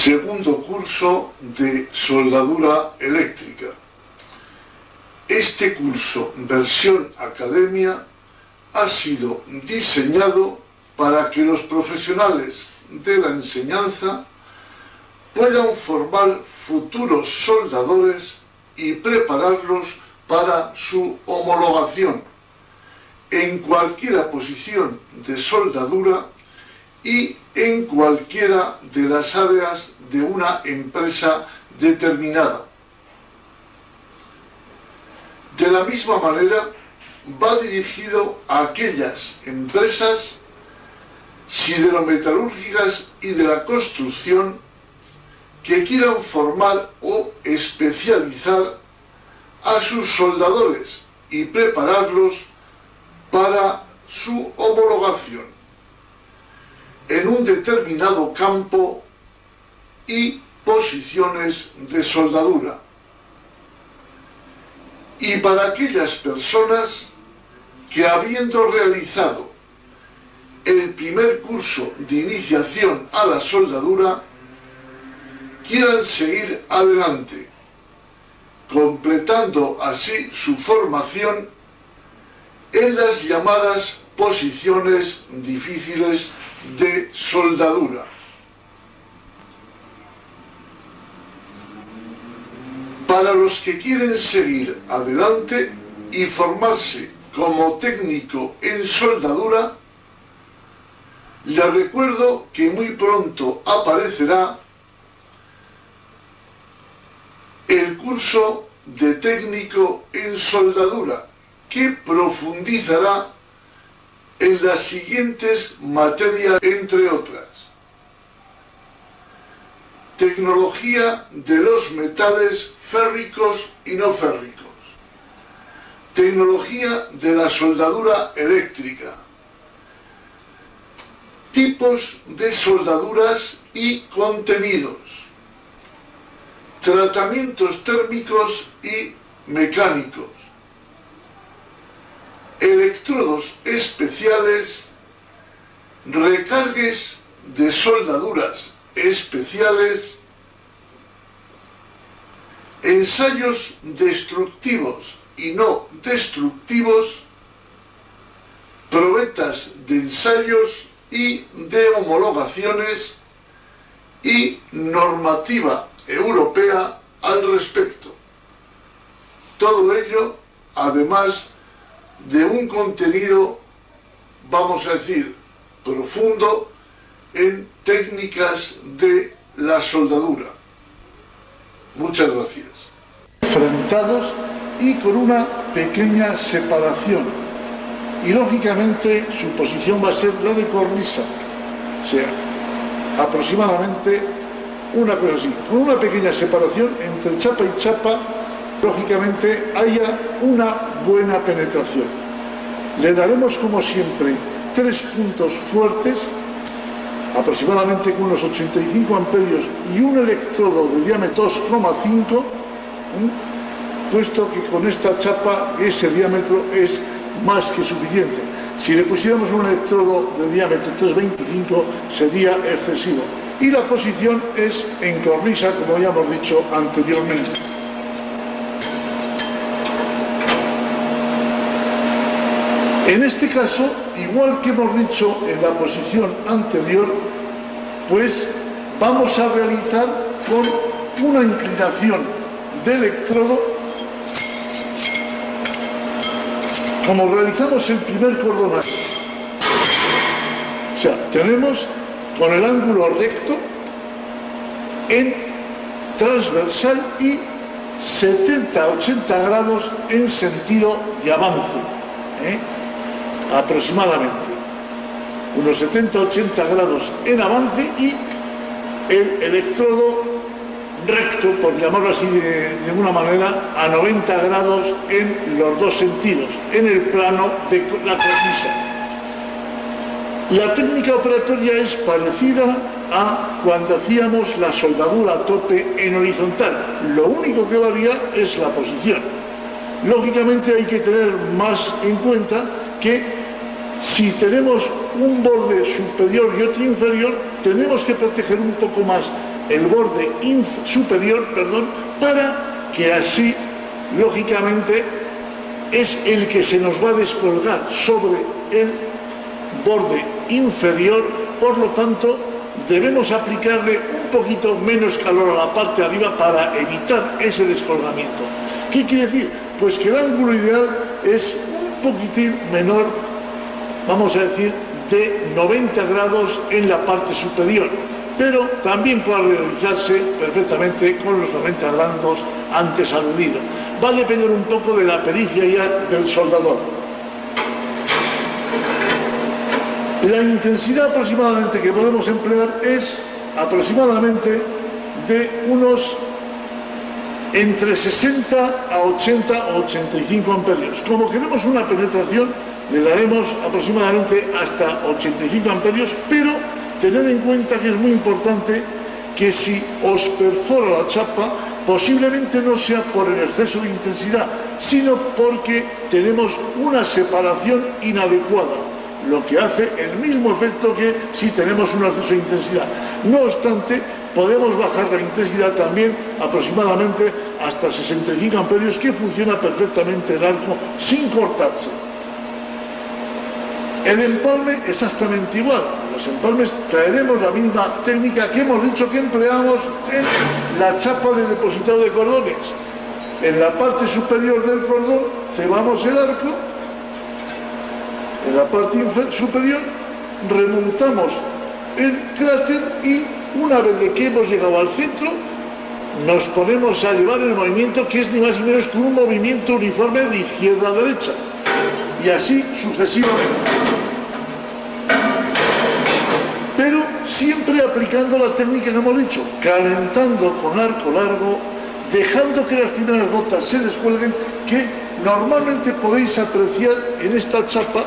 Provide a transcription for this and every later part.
Segundo curso de soldadura eléctrica. Este curso, versión academia, ha sido diseñado para que los profesionales de la enseñanza puedan formar futuros soldadores y prepararlos para su homologación en cualquier posición de soldadura y en cualquiera de las áreas de una empresa determinada. De la misma manera, va dirigido a aquellas empresas siderometalúrgicas y de la construcción que quieran formar o especializar a sus soldadores y prepararlos para su homologación en un determinado campo y posiciones de soldadura. Y para aquellas personas que, habiendo realizado el primer curso de iniciación a la soldadura, quieran seguir adelante, completando así su formación en las llamadas posiciones difíciles de soldadura. Para los que quieren seguir adelante y formarse como técnico en soldadura, les recuerdo que muy pronto aparecerá el curso de técnico en soldadura, que profundizará en las siguientes materias, entre otras: tecnología de los metales férricos y no férricos, tecnología de la soldadura eléctrica, tipos de soldaduras y contenidos, tratamientos térmicos y mecánicos, electrodos especiales, recargues de soldaduras especiales, ensayos destructivos y no destructivos, probetas de ensayos y de homologaciones y normativa europea al respecto. Todo ello, además de un contenido, vamos a decir, profundo en técnicas de la soldadura. Muchas gracias. Enfrentados y con una pequeña separación. Y lógicamente su posición va a ser la de cornisa. O sea, aproximadamente una cosa así, con una pequeña separación entre chapa y chapa. Lógicamente haya una buena penetración. Le daremos, como siempre, 3 puntos fuertes, aproximadamente con unos 85 amperios y un electrodo de diámetro 2,5, puesto que con esta chapa ese diámetro es más que suficiente. Si le pusiéramos un electrodo de diámetro 3,25 sería excesivo. Y la posición es en cornisa, como ya hemos dicho anteriormente. En este caso, igual que hemos dicho en la posición anterior, pues vamos a realizar con una inclinación de electrodo, como realizamos el primer cordonaje. O sea, tenemos con el ángulo recto en transversal y 70-80 grados en sentido de avance. Aproximadamente unos 70-80 grados en avance y el electrodo recto, por llamarlo así de alguna manera, a 90 grados en los dos sentidos, en el plano de la cornisa. La técnica operatoria es parecida a cuando hacíamos la soldadura a tope en horizontal. Lo único que varía es la posición. Lógicamente hay que tener más en cuenta que si tenemos un borde superior y otro inferior, tenemos que proteger un poco más el borde superior, para que así, lógicamente, es el que se nos va a descolgar sobre el borde inferior. Por lo tanto, debemos aplicarle un poquito menos calor a la parte de arriba para evitar ese descolgamiento. ¿Qué quiere decir? Pues que el ángulo ideal es un poquitín menor, vamos a decir, de 90 grados en la parte superior, pero también puede realizarse perfectamente con los 90 grados antes aludidos. Va a depender un poco de la pericia ya del soldador. La intensidad aproximadamente que podemos emplear es aproximadamente de unos entre 60 a 80 o 85 amperios. Como queremos una penetración, le daremos aproximadamente hasta 85 amperios, pero tener en cuenta que es muy importante que si os perfora la chapa, posiblemente no sea por el exceso de intensidad, sino porque tenemos una separación inadecuada, lo que hace el mismo efecto que si tenemos un exceso de intensidad. No obstante, podemos bajar la intensidad también aproximadamente hasta 65 amperios, que funciona perfectamente el arco sin cortarse. El empalme exactamente igual. Los empalmes traeremos la misma técnica que hemos dicho que empleamos en la chapa de depositado de cordones. En la parte superior del cordón cebamos el arco, en la parte superior remontamos el cráter y una vez de que hemos llegado al centro nos ponemos a llevar el movimiento, que es ni más ni menos que un movimiento uniforme de izquierda a derecha, y así sucesivamente, pero siempre aplicando la técnica que hemos dicho, calentando con arco largo, dejando que las primeras gotas se descuelguen, que normalmente podéis apreciar en esta chapa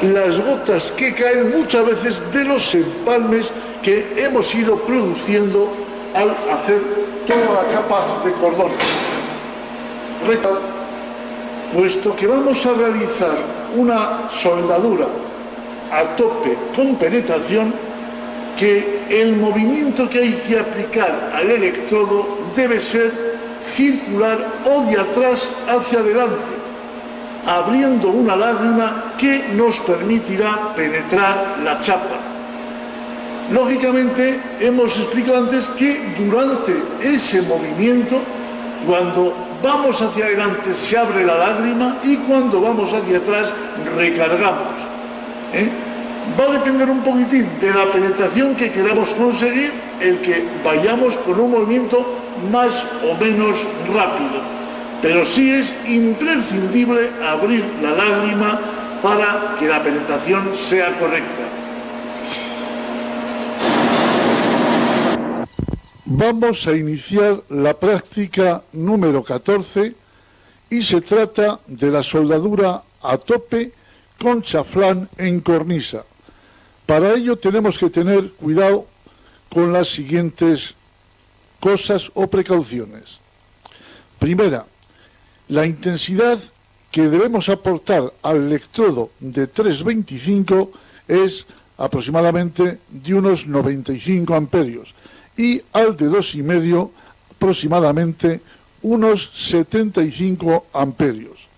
las gotas que caen muchas veces de los empalmes que hemos ido produciendo al hacer toda la capa de cordón. Puesto que vamos a realizar una soldadura a tope con penetración, que el movimiento que hay que aplicar al electrodo debe ser circular o de atrás hacia adelante, abriendo una lágrima que nos permitirá penetrar la chapa. Lógicamente, hemos explicado antes que durante ese movimiento, cuando vamos hacia adelante se abre la lágrima y cuando vamos hacia atrás recargamos. Va a depender un poquitín de la penetración que queramos conseguir el que vayamos con un movimiento más o menos rápido. Pero sí es imprescindible abrir la lágrima para que la penetración sea correcta. Vamos a iniciar la práctica número 14 y se trata de la soldadura a tope con chaflán en cornisa. Para ello tenemos que tener cuidado con las siguientes cosas o precauciones. Primera, la intensidad que debemos aportar al electrodo de 325 es aproximadamente de unos 95 amperios y al de 2,5 aproximadamente unos 75 amperios.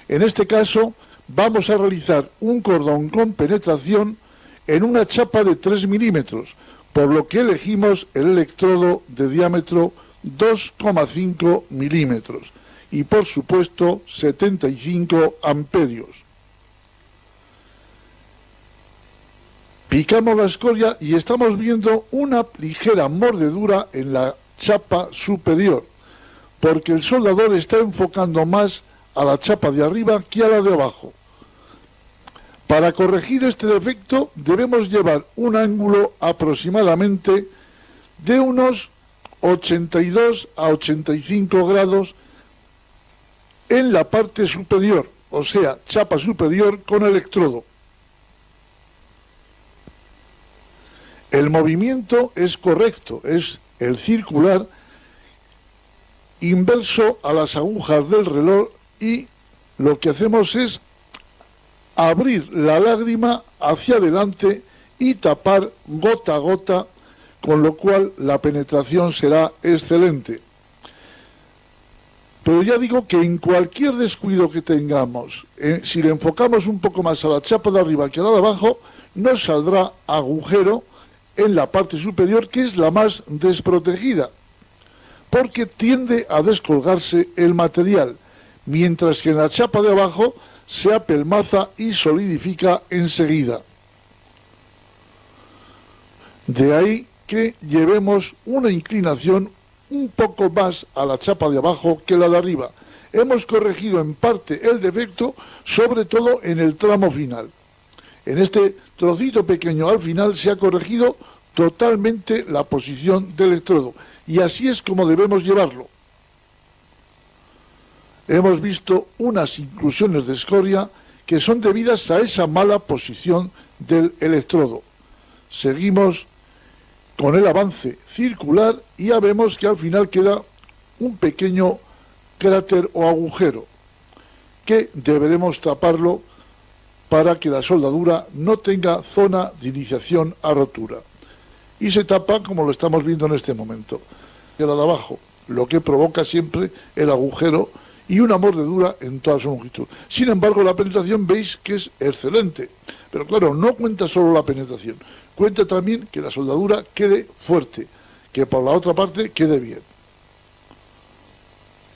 En este caso vamos a realizar un cordón con penetración en una chapa de 3 milímetros, por lo que elegimos el electrodo de diámetro 2,5 milímetros y por supuesto 75 amperios. Picamos la escoria y estamos viendo una ligera mordedura en la chapa superior, porque el soldador está enfocando más a la chapa de arriba que a la de abajo. Para corregir este defecto debemos llevar un ángulo aproximadamente de unos 82 a 85 grados en la parte superior, o sea, chapa superior con electrodo. El movimiento es correcto, es el circular inverso a las agujas del reloj y lo que hacemos es abrir la lágrima hacia adelante y tapar gota a gota, con lo cual la penetración será excelente. Pero ya digo que en cualquier descuido que tengamos, si le enfocamos un poco más a la chapa de arriba que a la de abajo, nos saldrá agujero en la parte superior, que es la más desprotegida, porque tiende a descolgarse el material, mientras que en la chapa de abajo se apelmaza y solidifica enseguida. De ahí que llevemos una inclinación un poco más a la chapa de abajo que la de arriba. Hemos corregido en parte el defecto, sobre todo en el tramo final. En este trocito pequeño al final se ha corregido totalmente la posición del electrodo, y así es como debemos llevarlo. Hemos visto unas inclusiones de escoria que son debidas a esa mala posición del electrodo. Seguimos con el avance circular y ya vemos que al final queda un pequeño cráter o agujero que deberemos taparlo para que la soldadura no tenga zona de iniciación a rotura. Y se tapa como lo estamos viendo en este momento, que la de abajo, lo que provoca siempre el agujero y una mordedura en toda su longitud. Sin embargo, la penetración veis que es excelente, pero claro, no cuenta solo la penetración, cuenta también que la soldadura quede fuerte, que por la otra parte quede bien.